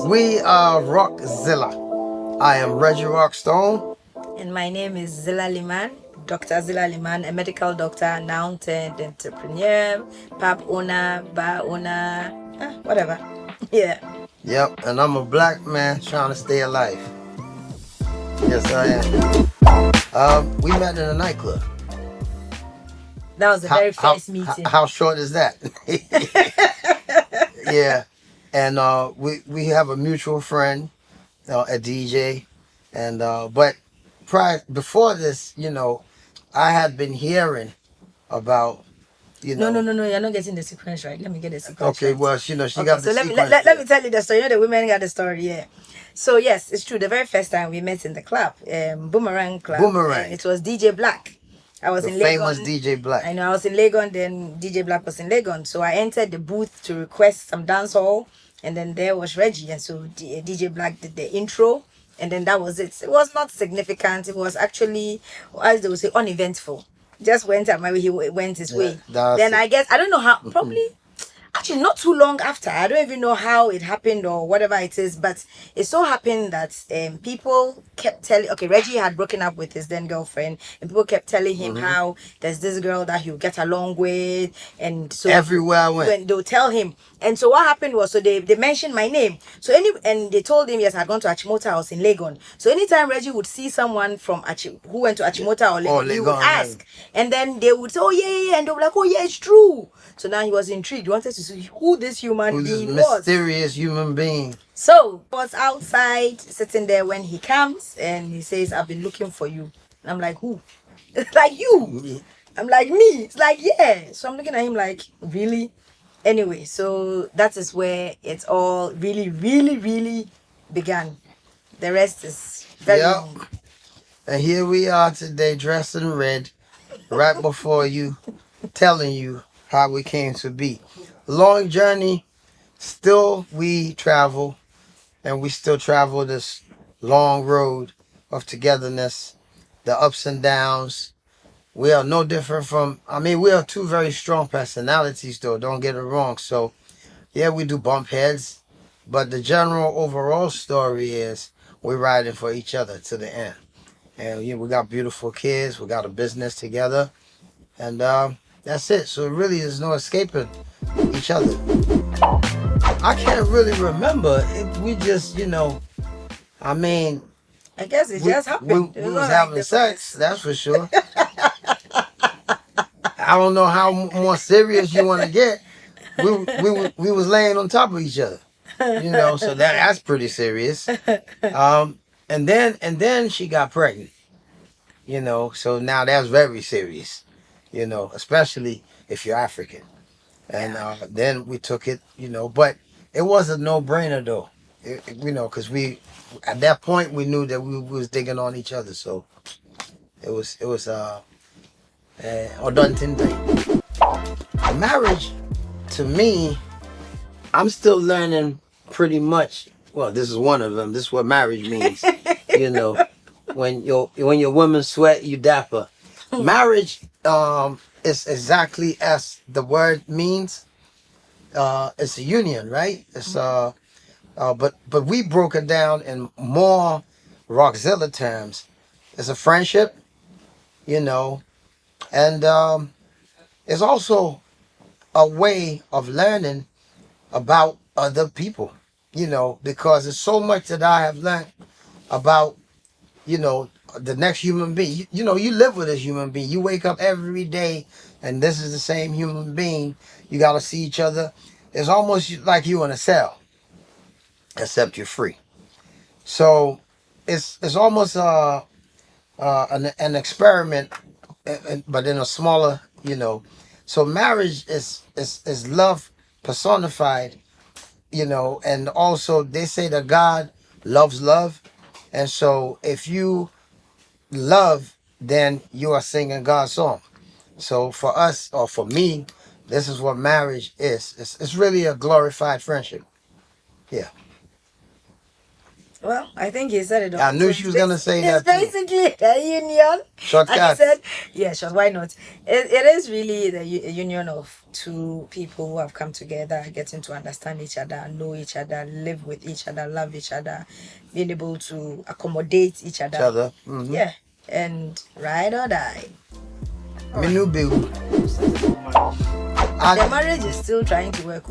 We are Rockzilla. I am Reggie Rockstone. And my name is Zilla Limann, Dr. Zilla Limann, a medical doctor, now turned entrepreneur, pub owner, bar owner, whatever. Yeah. Yep, and I'm a black man trying to stay alive. Yes, I am. We met in a nightclub. That was the How very how first how, meeting. how short is that? Yeah, and we have a mutual friend, a DJ, and but prior before this, I had been hearing about No. You're not getting the sequence right. Let me get the sequence Okay, right. well, she Okay, got the so let me sequence. let me tell you the story. You know, the women got the story. Yeah. So yes, it's true. The very first time we met in the club, Boomerang Club, and Boomerang, it was DJ Black. I was the in famous Legon. DJ Black. I know I was in Legon. Then DJ Black was in Legon. So I entered the booth to request some dancehall, and then there was Reggie, and so DJ Black did the intro, and then that was it. It was not significant. It was actually, as they would say, uneventful. Just went at my way. He went his Yeah, way. that's Then it. I guess I don't know how. Probably actually not too long after, I don't even know how it happened or whatever it is, but it so happened that people kept telling, okay, Reggie had broken up with his then girlfriend, and people kept telling him Hmm. how there's this girl that he'll get along with, and so Everywhere I went. when they'll tell him. And so what happened was, so they mentioned my name. So and they told him, yes, I'd gone to Achimota House in Legon. So anytime Reggie would see someone from who went to Achimota or Oh, Legon, they he would gone right. ask, and then they would say, oh yeah, and they'll be like, oh yeah, it's true. So now he was intrigued. He wanted to see who this human Who's this being was. mysterious human being? So I was outside sitting there when he comes and he says, I've been looking for you. And I'm like, who? It's like you. I'm like, me. It's like, yeah. So I'm looking at him like, really? Anyway, so that is where it's all really began. The rest is very Yep. long. And here we are today, dressed in red, right before you, telling you how we came to be. Long journey, still we travel, and we still travel this long road of togetherness, the ups and downs. We are no different from, we are two very strong personalities, though, don't get it wrong. So, yeah, we do bump heads, but the general overall story is we're riding for each other to the end. And yeah, we got beautiful kids, we got a business together, and that's it. So, really, there's no escaping each other. I can't really remember. We just, I mean, I guess it we, just we, happened. It we was was not like having the sex, first. that's for sure. I don't know how more serious you want to get. We was laying on top of each other, so that's pretty serious. Um, and then she got pregnant, so now that's very serious, especially if you're African. And Yeah. then we took it, but it was a no brainer though, because we at that point we knew that we was digging on each other, so it was Odo2TheWorld thing. Marriage, to me, I'm still learning pretty much. Well, this is one of them. This is what marriage means. You know, when your women sweat, you dapper. Marriage is exactly as the word means. It's a union, right? But we broke it down in more Rockzilla terms. It's a friendship, you know, and it's also a way of learning about other people, because there's so much that I have learned about, the next human being. You live with this human being. You wake up every day and this is the same human being. You got to see each other. It's almost like you in a cell, except you're free. So it's almost an experiment, but in a smaller, So marriage is love personified, and also they say that God loves love. And so if you love, then you are singing God's song. So for us, or for me, this is what marriage is. It's really a glorified friendship. Yeah. Well, I think he said it all. I knew she was going to say that It's basically a union. Shortcut. As I said, yeah, sure, why not? It is really a union of two people who have come together, getting to understand each other, know each other, live with each other, love each other, being able to accommodate each other. Mm-hmm. Yeah, and ride or die. Me new bill. The marriage is still trying to work.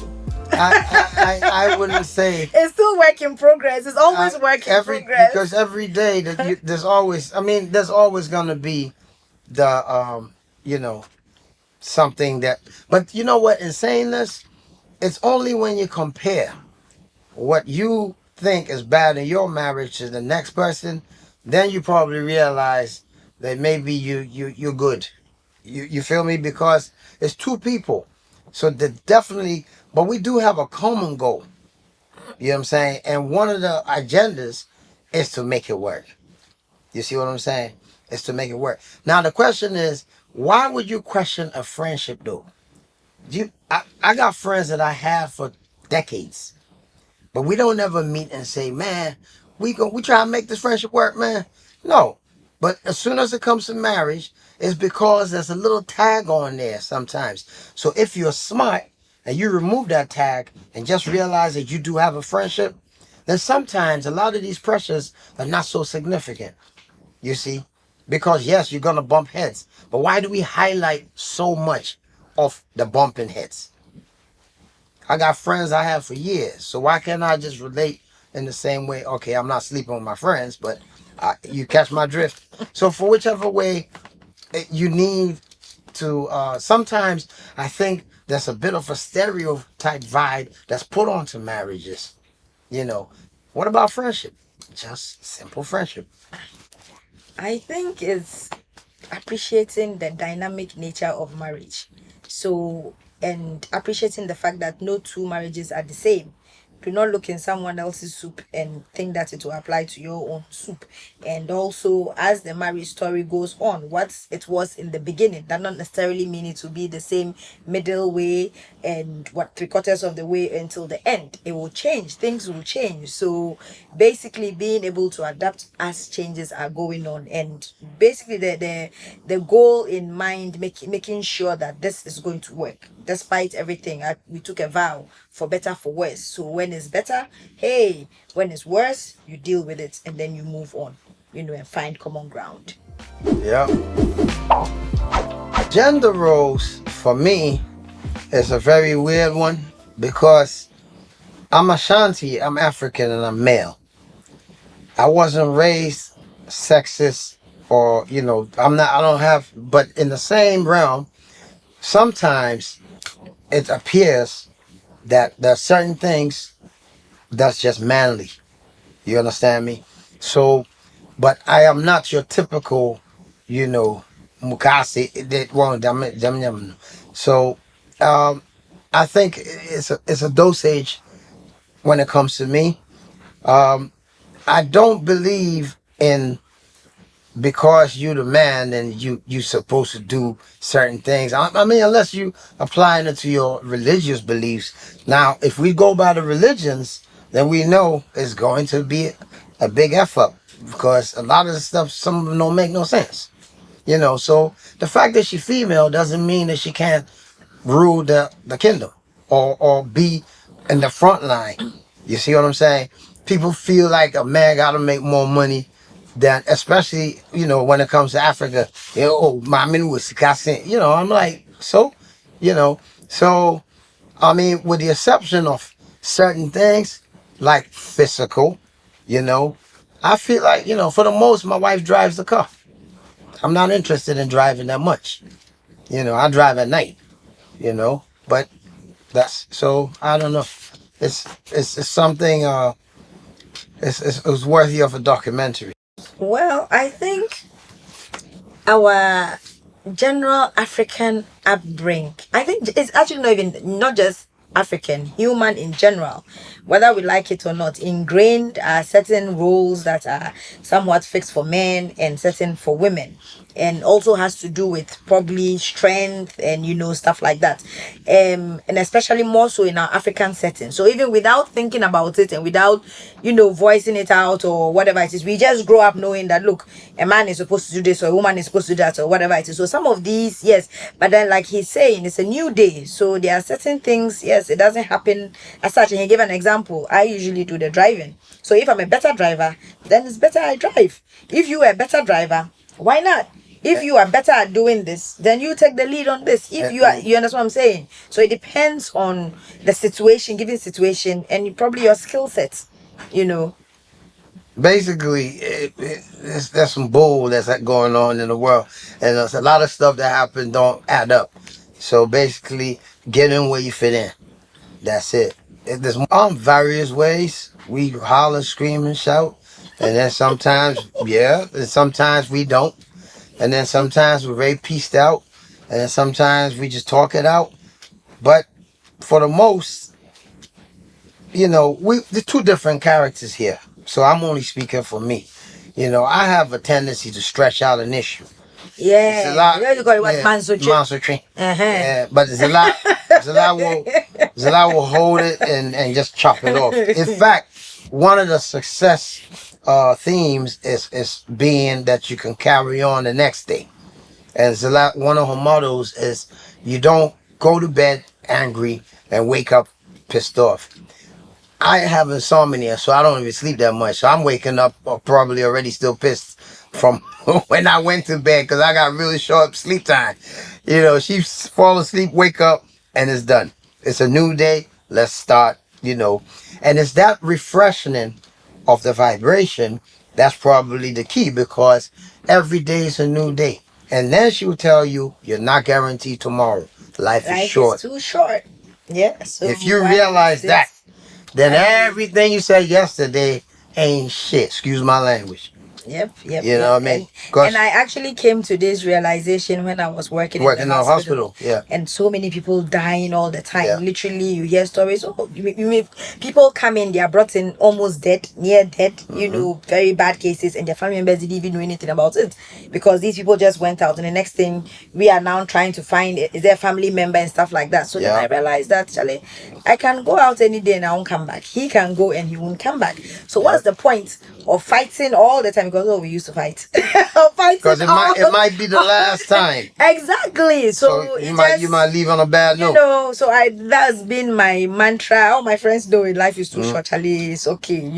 I wouldn't say it's still work in progress. It's always work in progress. Because every day that there's always, there's always gonna be the something that. But you know what? In saying this, it's only when you compare what you think is bad in your marriage to the next person, then you probably realize that maybe you're good. You feel me? Because it's two people, so definitely. But we do have a common goal. You know what I'm saying? And one of the agendas is to make it work. You see what I'm saying? It's to make it work. Now the question is, why would you question a friendship though? I got friends that I have for decades, but we don't ever meet and say, man, we try to make this friendship work, man. No. But as soon as it comes to marriage, it's because there's a little tag on there sometimes. So if you're smart and you remove that tag and just realize that you do have a friendship, then sometimes a lot of these pressures are not so significant. You see? Because yes, you're gonna bump heads. But why do we highlight so much of the bumping heads? I got friends I have for years, so why can't I just relate in the same way? Okay, I'm not sleeping with my friends, but you catch my drift. So for whichever way you need to, sometimes I think there's a bit of a stereotype vibe that's put onto marriages. What about friendship? Just simple friendship. I think it's appreciating the dynamic nature of marriage. So, and appreciating the fact that no two marriages are the same. Do not look in someone else's soup and think that it will apply to your own soup. And also, as the marriage story goes on, what it was in the beginning, that not necessarily mean it will be the same middle way and what 3/4 of the way until the end. It will change. Things will change. So basically, being able to adapt as changes are going on, and basically the goal in mind, making sure that this is going to work despite everything. We took a vow for better, for worse. So when it's better, hey, when it's worse, you deal with it and then you move on, and find common ground. Yeah. Gender roles for me is a very weird one because I'm Ashanti, I'm African, and I'm male. I wasn't raised sexist or, I don't have, but in the same realm, sometimes it appears that there are certain things that's just manly. You understand me? So, but I am not your typical, mukasi. So, I think it's a dosage when it comes to me. I don't believe in because you the man and you supposed to do certain things. I mean, unless you applying it to your religious beliefs. Now, if we go by the religions, then we know it's going to be a big F up because a lot of the stuff, some of them don't make no sense. So the fact that she's female doesn't mean that she can't rule the kingdom or be in the front line. You see what I'm saying? People feel like a man got to make more money than, especially, when it comes to Africa. My man was I'm like, so, so, I mean, with the exception of certain things like physical, I feel like, for the most, my wife drives the car. I'm not interested in driving that much. I drive at night, but that's so I don't know. It's something it's worthy of a documentary. Well, I think our general African upbringing, I think it's actually not just African, human in general, whether we like it or not, ingrained are certain roles that are somewhat fixed for men and certain for women. and also has to do with probably strength and stuff like that, and especially more so in our African setting. So even without thinking about it and without voicing it out or whatever it is, we just grow up knowing that, look, a man is supposed to do this or a woman is supposed to do that or whatever it is. So some of these, yes, but then like he's saying, it's a new day, so there are certain things, yes, it doesn't happen as such. And he gave an example. I usually do the driving, so if I'm a better driver, then it's better I drive. If you are a better driver, why not? If you are better at doing this, then you take the lead on this. If you are, you understand what I'm saying? So it depends on the situation, given situation, and probably your skill sets, Basically, there's some bull that's going on in the world, and there's a lot of stuff that happen don't add up. So basically, get in where you fit in. That's it. There's various ways we holler, scream, and shout, and then sometimes and sometimes we don't, and then sometimes we're very pieced out, and then sometimes we just talk it out. But for the most, the two different characters here. So I'm only speaking for me. I have a tendency to stretch out an issue. Yeah, it's a lot. You got what monster train. Yeah, but it's a lot. Zilla will hold it and just chop it off. In fact, one of the success themes is being that you can carry on the next day. And Zilla, one of her mottos is, you don't go to bed angry and wake up pissed off. I have insomnia, so I don't even sleep that much. So I'm waking up probably already still pissed from when I went to bed, because I got really short sleep time. She fall asleep, wake up, and it's done. It's a new day. Let's start, And it's that refreshing of the vibration that's probably the key, because every day is a new day. And then she will tell you, you're not guaranteed tomorrow. Life is short. Life is too short. Yeah. So if you realize that, then everything you said yesterday ain't shit. Excuse my language. Yep. You know what I mean? And I actually came to this realization when I was working in the hospital. Yeah. And so many people dying all the time. Yeah. Literally, you hear stories. Oh, people come in, they are brought in almost dead, near dead. Very bad cases, and their family members didn't even know anything about it, because these people just went out. And the next thing, we are now trying to find is their family member and stuff like that. So then I realized that, Charlie, I can go out any day and I won't come back. He can go and he won't come back. So what's the point of fighting all the time? Because we used to fight. Because it might be the last time. Exactly. So you might leave on a bad note. So that's been my mantra. All my friends know life is too short, Charlie. It's okay.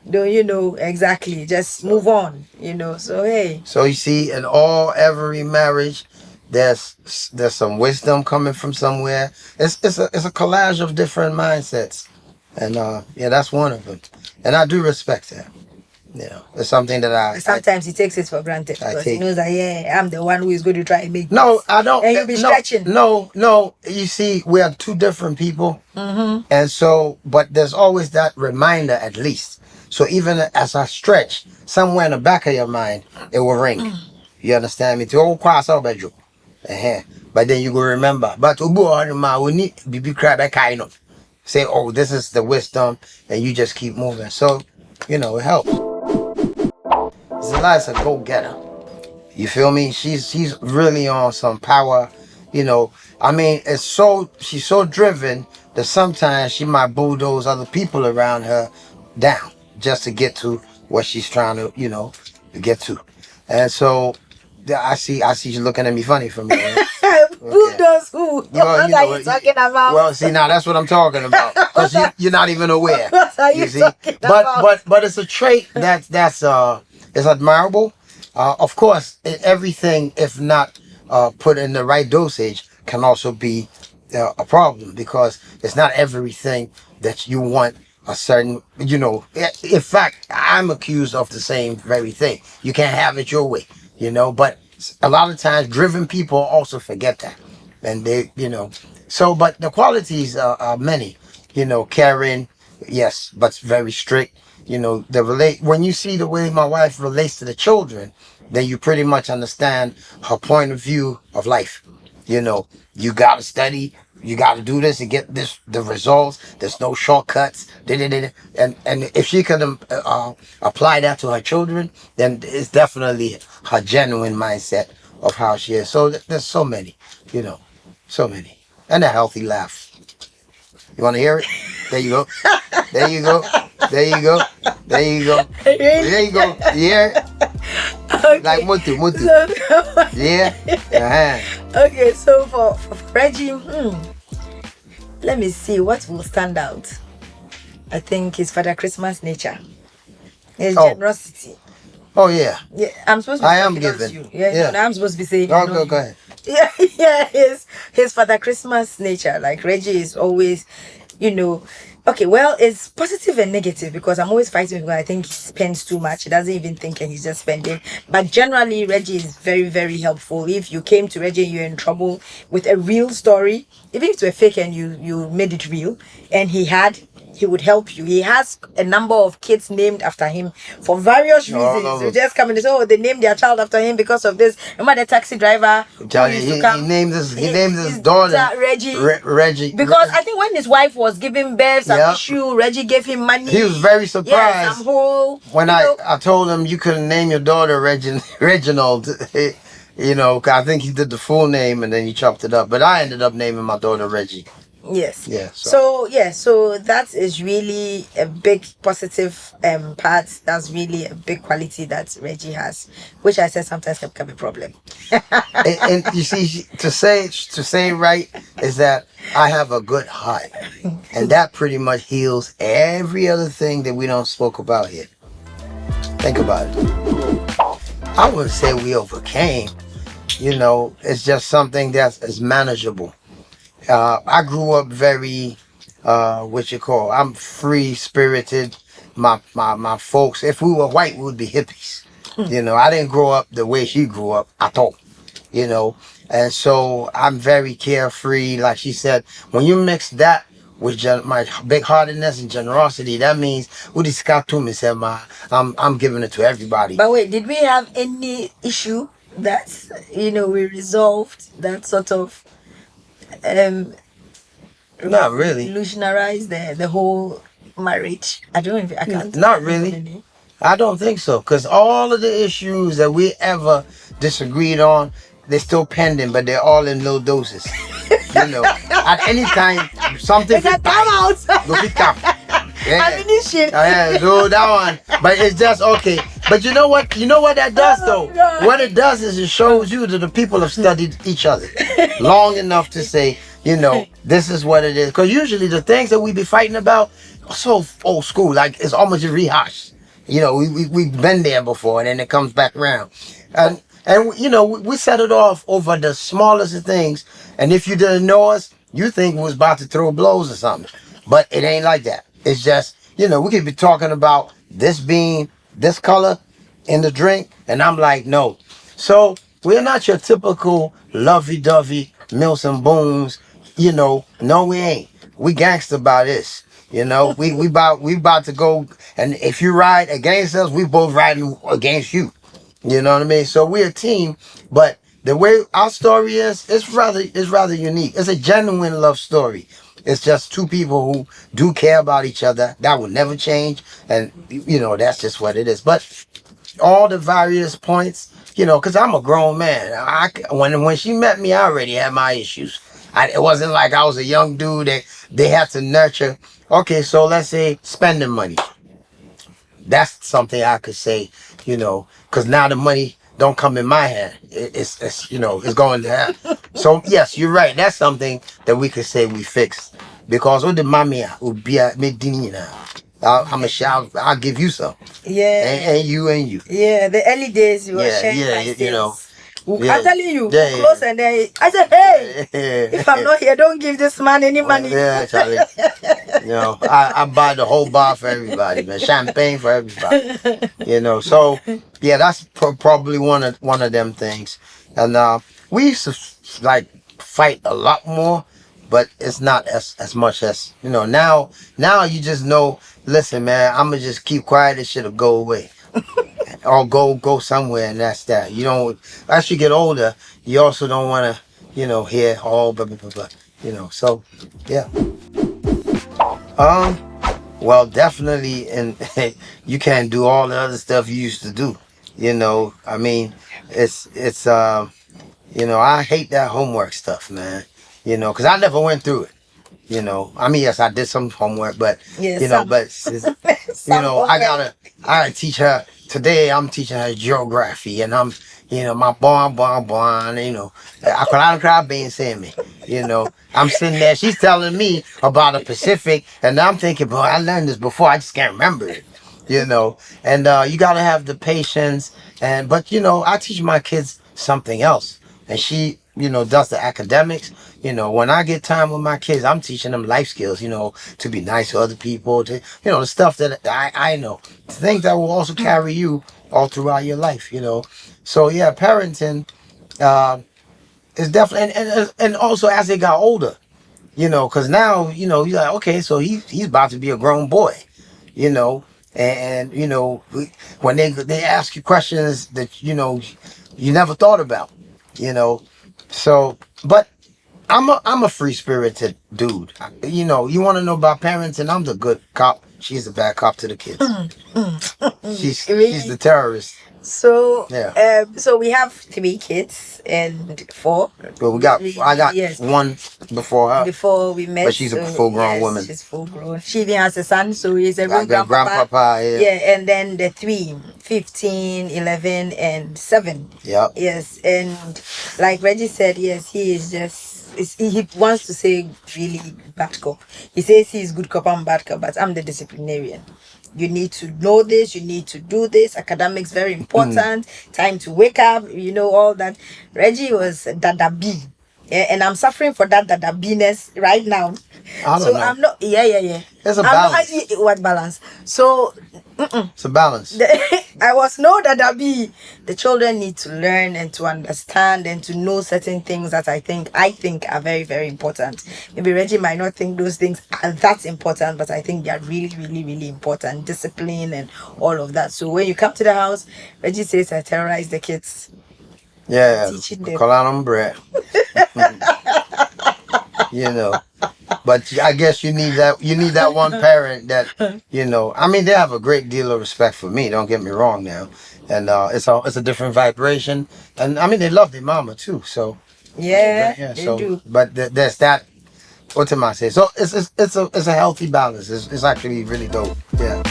Exactly. Just move on. So hey. So you see, in every marriage, there's some wisdom coming from somewhere. It's a collage of different mindsets, and that's one of them. And I do respect that. It's something that sometimes he takes it for granted, because he knows that I'm the one who is going to try and make this. I don't. And you'll be stretching. No. You see, we are two different people, and so, but there's always that reminder, at least. So even as I stretch, somewhere in the back of your mind, it will ring. You understand me? But then you will remember. But we need BB crab kind of say, oh, this is the wisdom, and you just keep moving. So, it helps. Zilla is a go-getter. You feel me? She's really on some power. I mean, she's so driven that sometimes she might bulldoze other people around her down just to get to what she's trying to, to get to. And so I see you looking at me funny from me. Bulldoze who? What are you talking about? Well, see, now that's what I'm talking about, because you're not even aware. What are you talking about? But it's a trait that's is admirable. Of course, everything, if not put in the right dosage, can also be a problem, because it's not everything that you want a certain, in fact, I'm accused of the same very thing. You can't have it your way, but a lot of times driven people also forget that. And they, so, but the qualities are many, caring, yes, but very strict. When you see the way my wife relates to the children, then you pretty much understand her point of view of life. You gotta study, you got to do this to get the results. There's no shortcuts. And if she can apply that to her children, then it's definitely her genuine mindset of how she is. So there's so many, so many, and a healthy laugh. You want to hear it? There you go. There you go. There you go. There you go. There you go. Yeah. Okay. Like mutu. Yeah. Okay, so for Reggie, let me see what will stand out. I think his Father Christmas nature, his generosity. Oh yeah. Yeah, I'm supposed to be I am giving. you. Yeah. No, I'm supposed to be saying. Go ahead. Yeah. His Father Christmas nature. Like Reggie is always, Okay, well, it's positive and negative because I'm always fighting with him. I think he spends too much. He doesn't even think and he's just spending. But generally, Reggie is very, very helpful. If you came to Reggie and you're in trouble with a real story, even if it were fake and you made it real, and he would help you. He has a number of kids named after him for various reasons. You just come and say, they named their child after him because of this. Remember the taxi driver he named his daughter Reggie. Reggie. Because I think when his wife was giving birth, some issue, Reggie gave him money. He was very surprised. When I told him you couldn't name your daughter Reginald. I think he did the full name and then he chopped it up. But I ended up naming my daughter Reggie. Yes. Yeah. So that is really a big positive part. That's really a big quality that Reggie has, which I said sometimes can become a problem. and you see, to say it right is that I have a good heart, and that pretty much heals every other thing that we don't spoke about here. Think about it. I wouldn't say we overcame. It's just something is manageable. I grew up very, I'm free spirited. My folks, if we were white, we would be hippies. I didn't grow up the way she grew up at all. And so I'm very carefree. Like she said, when you mix that with my big heartedness and generosity, that means I'm giving it to everybody. But wait, did we have any issue that we resolved that sort of not really illusionarize the whole marriage? I can't. Not really. I don't think so, because all of the issues that we ever disagreed on, they're still pending, but they're all in low doses. At any time something come out. So that one, but it's just okay. But you know what that does though? What it does is it shows you that the people have studied each other long enough to say, this is what it is. Because usually the things that we be fighting about are so old school, like it's almost a rehash. We've been there before, and then it comes back around, and we set it off over the smallest of things. And if you didn't know us, you think we was about to throw blows or something, but it ain't like that. It's just we could be talking about this being this color in the drink, and I'm like, no. So we're not your typical lovey-dovey Mills and Booms. No, we ain't. We gangster about this. We about to go, and if you ride against us, we both riding against you. You know what I mean? So we're a team, but the way our story is, it's rather unique. It's a genuine love story. It's just two people who do care about each other. That will never change, and that's just what it is. But all the various points, because I'm a grown man. When she met me, I already had my issues. It wasn't like I was a young dude that they had to nurture. Okay, so let's say spending money. That's something I could say, because now the money don't come in my hand. It's going to happen. So yes, you're right. That's something that we could say we fixed. Because what the mommy would be at me now. I'm a shout. I'll give you some. Yeah. And you. Yeah, the early days you were sharing my sales. Yeah. I'm telling you, close and then I said, hey, if I'm not here, don't give this man any money. Yeah, Charlie. I buy the whole bar for everybody, man. Champagne for everybody. So yeah, that's probably one of them things. And we used to fight a lot more, but it's not as much as now you just know, listen, man, I'ma just keep quiet, this shit'll go away. Or go somewhere, and that's that. As you get older, you also don't want to, hear all blah, blah, blah, blah. So yeah. Um, well, definitely, and you can't do all the other stuff you used to do. I mean, it's I hate that homework stuff, man. Because I never went through it. I mean, yes, I did some homework, but Yeah, you know, some but some I gotta teach her today. I'm teaching her geography, and my bon, I don't cry being saying me. I'm sitting there. She's telling me about the Pacific, and I'm thinking, boy, I learned this before. I just can't remember it. And you gotta have the patience. But I teach my kids something else, and she does the academics. When I get time with my kids, I'm teaching them life skills, to be nice to other people, to, the stuff that I know, things that will also carry you all throughout your life. So yeah, parenting, uh, is definitely, and also as they got older, because now, you're like, okay, so he's about to be a grown boy, you know, when they ask you questions that, you never thought about, you know, so, but I'm a free spirited dude. You want to know about parents, and I'm the good cop. She's the bad cop to the kids. She's the really. terrorist. So, Yeah. so we have 3 kids and 4. But I got Yes, one before her, before we met. but she's a So full grown yes, woman. she's full grown. She even has a son, so he's a I real got grandpapa. grandpapa. Yeah. Yeah, and then the 3, 15, 11, and 7. Yep. Yes, and like Reggie said, yes, he is just. He wants to say really bad cop. He says he's good cop and bad cop, but I'm the disciplinarian. You need to know this, you need to do this. Academics very important. Time to wake up, all that. Reggie was Dada B. Yeah, and I'm suffering for that Dada B-ness right now. I So don't know. I'm not, yeah. It's a I'm not, balance. what balance? So It's a balance. I was no Dada B. The children need to learn and to understand and to know certain things that I think are very, very important. Maybe Reggie might not think those things are that important, but I think they are really, really, really important. Discipline and all of that. So when you come to the house, Reggie says I terrorize the kids. Yeah. Teaching them. Call out on bread. But I guess you need that one parent that, I mean, they have a great deal of respect for me, don't get me wrong now. And it's a different vibration. And I mean, they love their mama too. So Yeah, yeah, they do. but there's that. What am I saying? So it's a healthy balance. It's actually really dope. Yeah.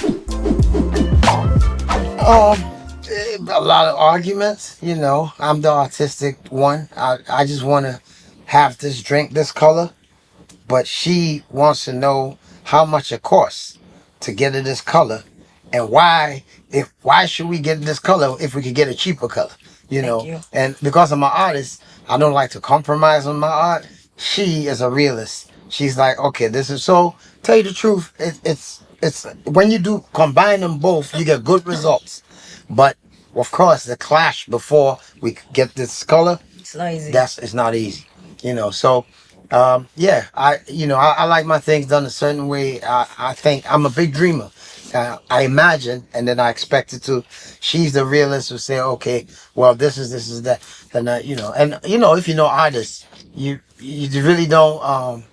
A lot of arguments. I'm the artistic one. I just want to have this drink this color, but she wants to know how much it costs to get it this color, and why should we get this color if we could get a cheaper color? Thank you. And because I'm an artist, I don't like to compromise on my art. She is a realist. She's like, okay, this is so. Tell you the truth, it's when you do combine them both, you get good results. But of course, the clash before we get this color, It's not easy. it's not easy. So yeah, I like my things done a certain way. I think I'm a big dreamer. I imagine, and then I expect it to. She's the realist who say, okay, well, this is that, and if you know artists, you really don't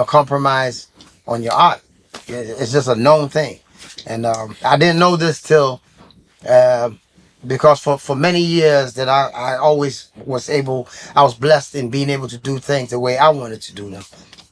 compromise on your art. It's just a known thing, and I didn't know this till. Um because for many years that I always I was blessed in being able to do things the way I wanted to do them.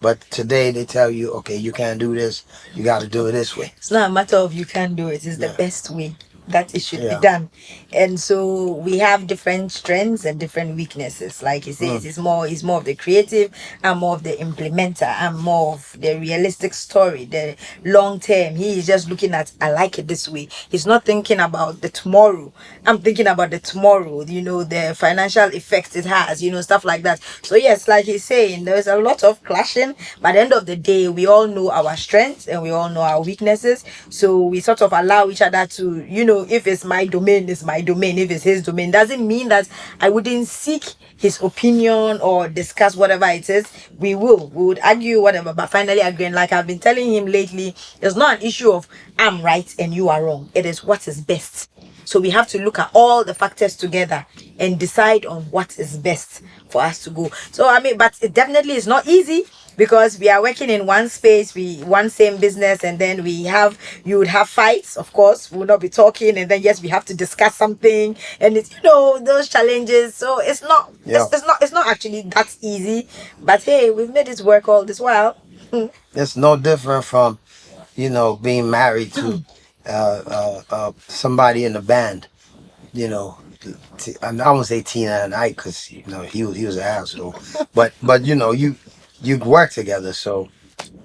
But today they tell you, okay, you can't do this, you got to do it this way. It's not a matter of you can do it, it's the Yeah. best way that it should be Yeah. done. And so we have different strengths and different weaknesses. Like he says, he's more of the creative, I'm more of the implementer, I'm more of the realistic story, the long term. He is just looking at I like it this way. He's not thinking about the tomorrow. I'm thinking about the tomorrow, the financial effects it has, stuff like that. So yes, like he's saying, there's a lot of clashing, but at the end of the day, we all know our strengths and we all know our weaknesses. So we sort of allow each other to, if it's my domain, it's my domain. If it's his domain, doesn't mean that I wouldn't seek his opinion or discuss whatever it is. We would argue, whatever, but finally agreeing. Like I've been telling him lately, it's not an issue of I'm right and you are wrong. It is what is best. So we have to look at all the factors together and decide on what is best for us to go. So I mean, but it definitely is not easy, because we are working in one space, one same business, and then you would have fights, of course. We will not be talking, and then yes, we have to discuss something, and it's, those challenges. So it's not it's not actually that easy, but hey, we've made it work all this while. It's no different from, being married to somebody in the band. I won't say Tina and Ike, because he was an asshole, but you work together. So,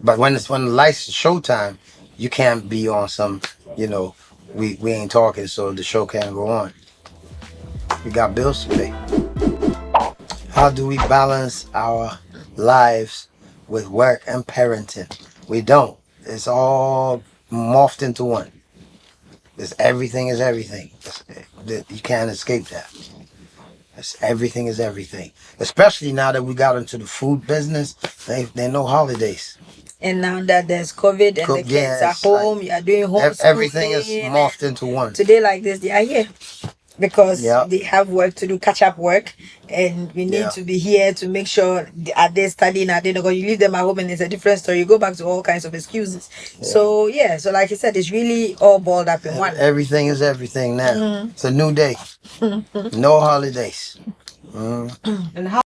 but when the lights showtime, you can't be on some, we ain't talking, so the show can't go on. We got bills to pay. How do we balance our lives with work and parenting? We don't. It's all morphed into one. Everything is everything. You can't escape that. Everything is everything. Especially now that we got into the food business, there no holidays. And now that there's COVID and the kids are home, you are doing homeschooling. Everything is morphed into one. Today like this, they are here because they have work to do, catch up work, and we need to be here to make sure are they studying, are they not going. You leave them at home and it's a different story. You go back to all kinds of excuses. So so like I said, it's really all balled up in one. Everything is everything now. It's a new day. No holidays. And how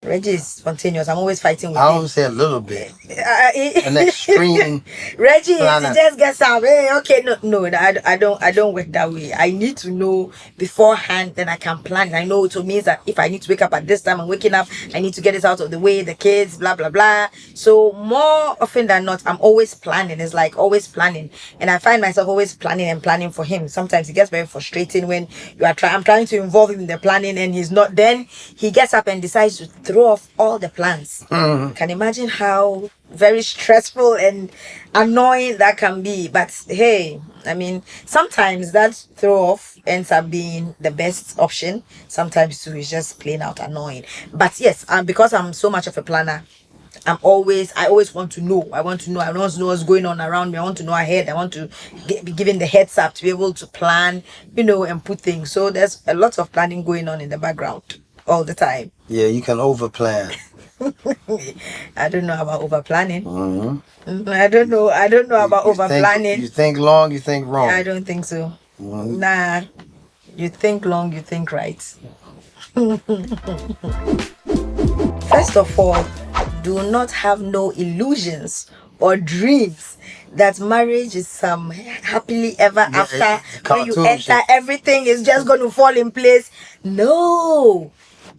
Reggie is spontaneous. I'm always fighting with him. I always say a little bit. An extreme. Reggie just gets up. Hey, okay, no, I don't work that way. I need to know beforehand, then I can plan. I know it means that if I need to wake up at this time, I'm waking up. I need to get this out of the way. The kids, blah blah blah. So more often than not, I'm always planning. It's like always planning, and I find myself always planning for him. Sometimes it gets very frustrating when I'm trying to involve him in the planning, and he's not. Then he gets up and decides to throw off all the plans. Can imagine how very stressful and annoying that can be. But hey, I mean, sometimes that throw off ends up being the best option. Sometimes too, it's just plain out annoying. But yes, because I'm so much of a planner, I always want to know. I want to know what's going on around me. I want to know ahead. I want to be given the heads up to be able to plan, and put things. So there's a lot of planning going on in the background all the time. Yeah, you can over plan. I don't know about over planning. I don't know about over planning. You think long, you think wrong. I don't think so. Nah, you think long, you think right. First of all, do not have no illusions or dreams that marriage is some happily ever after. When you enter, everything is just going to fall in place. No.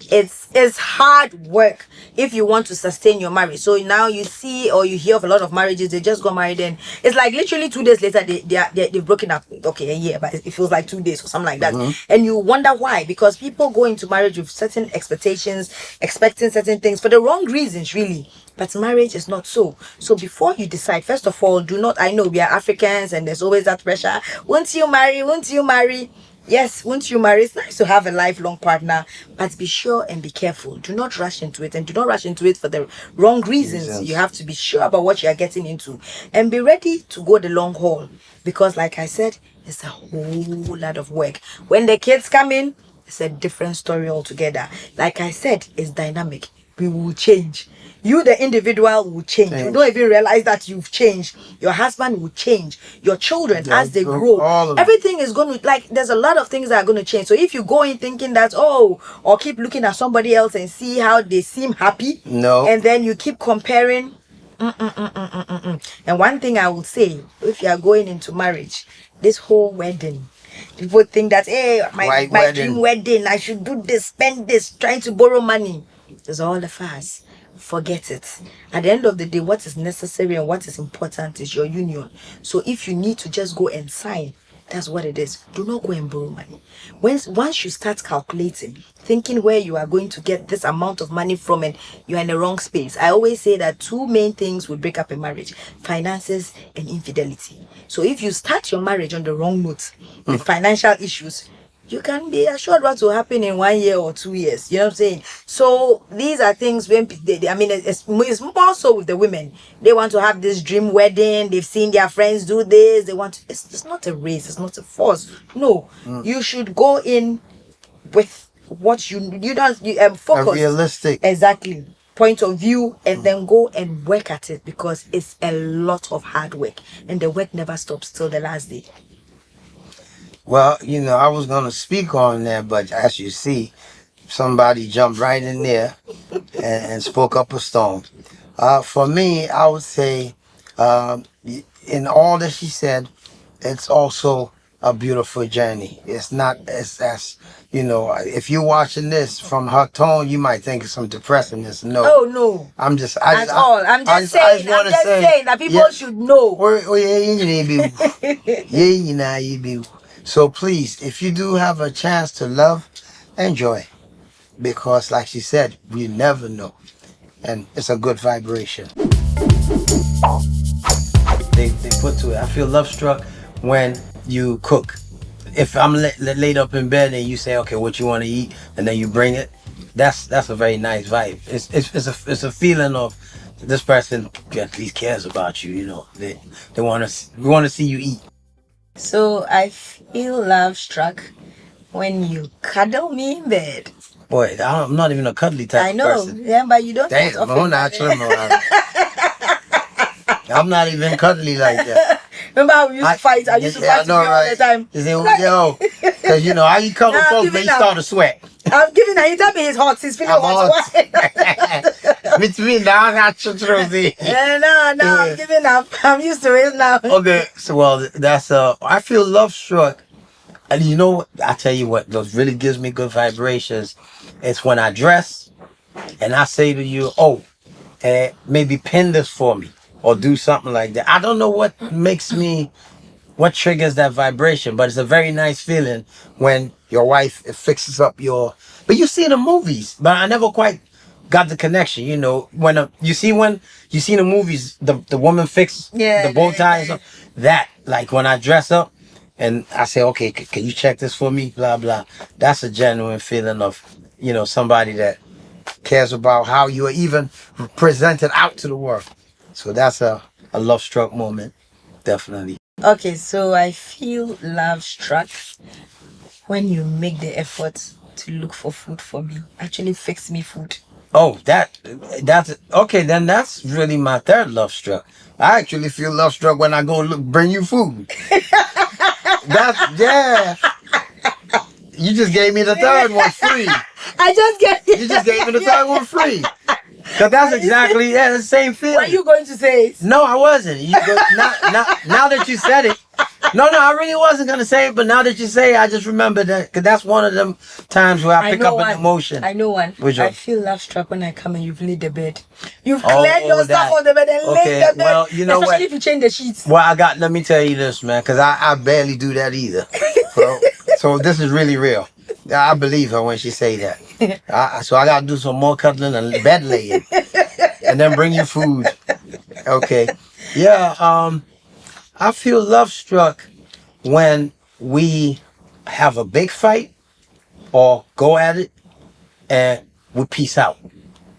It's hard work if you want to sustain your marriage. So now you see or you hear of a lot of marriages, they just got married and it's like literally 2 days later they've broken up. Okay, a year, but it feels like 2 days or something like that. And you wonder why, because people go into marriage with certain expectations, expecting certain things for the wrong reasons, really. But marriage is not so. So before you decide, first of all, I know we are Africans and there's always that pressure. Won't you marry? Yes, won't you marry? It's nice to have a lifelong partner, but be sure and be careful. Do not rush into it, and do not rush into it for the wrong reasons. You have to be sure about what you are getting into and be ready to go the long haul, because like I said, it's a whole lot of work. When the kids come in, it's a different story altogether. Like I said, it's dynamic. We will change. You, the individual, will change. You don't even realize that you've changed. Your husband will change. Your children, as they grow, everything is going to, there's a lot of things that are going to change. So if you go in thinking that, or keep looking at somebody else and see how they seem happy, and then you keep comparing, And one thing I will say, if you are going into marriage, this whole wedding, people think that, hey, my dream wedding, I should do this, spend this, trying to borrow money. It's all a farce. Forget it. At the end of the day, what is necessary and what is important is your union. So if you need to just go and sign, that's what it is. Do not go and borrow money. Once you start calculating, thinking where you are going to get this amount of money from, and you are in the wrong space. I always say that two main things will break up a marriage: finances and infidelity. So if you start your marriage on the wrong note with financial issues, you can be assured what will happen in 1 year or 2 years. You know what I'm saying? So these are things when I mean, it's more so with the women. They want to have this dream wedding. They've seen their friends do this. They want to, it's not a race. It's not a force. No, you should go in with what you don't focus. A realistic. Exactly. Point of view, and then go and work at it, because it's a lot of hard work and the work never stops till the last day. Well, I was going to speak on that, but as you see, somebody jumped right in there and spoke up a storm. For me, I would say, in all that she said, it's also a beautiful journey. It's not as if you're watching this from her tone, you might think it's some depressingness. No. Oh no. I'm just saying that people should know. So please, if you do have a chance to love, enjoy. Because like she said, we never know. And it's a good vibration. They put to it, I feel love struck when you cook. If I'm laid up in bed and you say, okay, what you want to eat, and then you bring it, that's a very nice vibe. It's a feeling of this person at least cares about you. They want to see you eat. So I feel love struck when you cuddle me in bed. Boy, I'm not even a cuddly type of person. I know, yeah, but you don't. Damn, I'm not even cuddly like that. Remember how we used to fight? I used to fight with you all the time. Because how you cover folks, they start to sweat. I'm giving her. He tell me he's hot. He's feeling hot. Me now I got you through the. No, I'm giving up. I'm used to it now. Okay, so that's I feel love struck. And I tell you what, those really gives me good vibrations. It's when I dress and I say to you, maybe pin this for me or do something like that. I don't know what what triggers that vibration, but it's a very nice feeling when your wife fixes up but you see the movies, but I never quite got the connection. When you see the movies, the woman fix the bow ties up. That, like when I dress up, and I say, okay, can you check this for me? Blah, blah. That's a genuine feeling of, somebody that cares about how you are even presented out to the world. So that's a love-struck moment, definitely. Okay, so I feel love struck when you make the effort to look for food for me. Actually fix me food. Oh, that's okay. Then that's really my third love struck. I actually feel love struck when I go bring you food. Yeah. You just gave me the third one free. You just gave me the third one free. Cause that's exactly the same feeling. What are you going to say? No, I wasn't. Now that you said it. No, I really wasn't gonna say it, but now that you say it, I just remember that, because that's one of them times where I pick up an emotion. I know one. Which one? I feel love struck when I come and you've laid the bed. You've cleared your stuff on the bed and laid the bed. Well, you know especially what? if you change the sheets. Well, let me tell you this, man, because I barely do that either. So this is really real. I believe her when she say that. So I gotta do some more cuddling and bed laying, and then bring you food. Okay. Yeah. I feel love struck when we have a big fight or go at it and we peace out.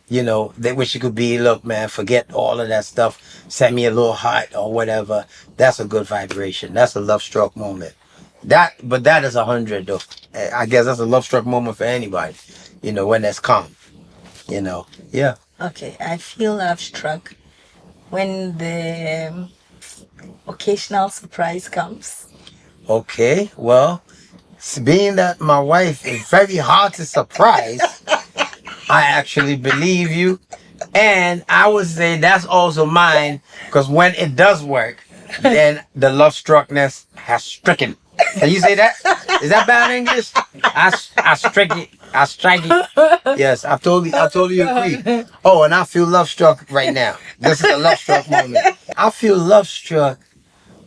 They wish it could be, look, man, forget all of that stuff. Send me a little heart or whatever. That's a good vibration. That's a love struck moment. But that is 100 though. I guess that's a love struck moment for anybody. When that's calm. Yeah. Okay, I feel love struck when the occasional surprise comes. Okay, well, being that my wife is very hard to surprise, I actually believe you. And I would say that's also mine, because when it does work, then the love struckness has stricken. Can you say that? Is that bad English? I strike it. I strike it. Yes, I totally agree. Oh, and I feel love struck right now. This is a love struck moment. I feel love struck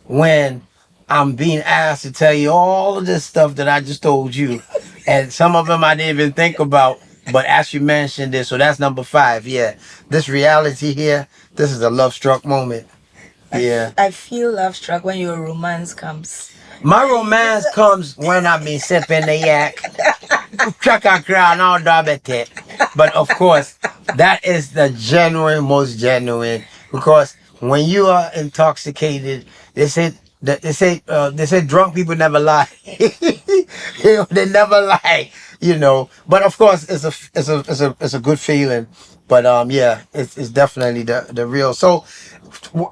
when I'm being asked to tell you all of this stuff that I just told you. And some of them I didn't even think about. But as you mentioned this, so that's number 5. Yeah. This reality here, this is a love struck moment. Yeah. I feel love struck when your romance comes. My romance comes when I be sipping the yak, chaka crown all it. But of course, that is the genuine, most genuine. Because when you are intoxicated, they say drunk people never lie. They never lie. But of course, it's a good feeling. But yeah, it's definitely the real. So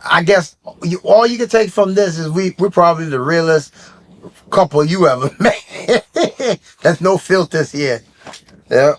I guess all you can take from this is we're probably the realest couple you ever met. There's no filters here. Yeah.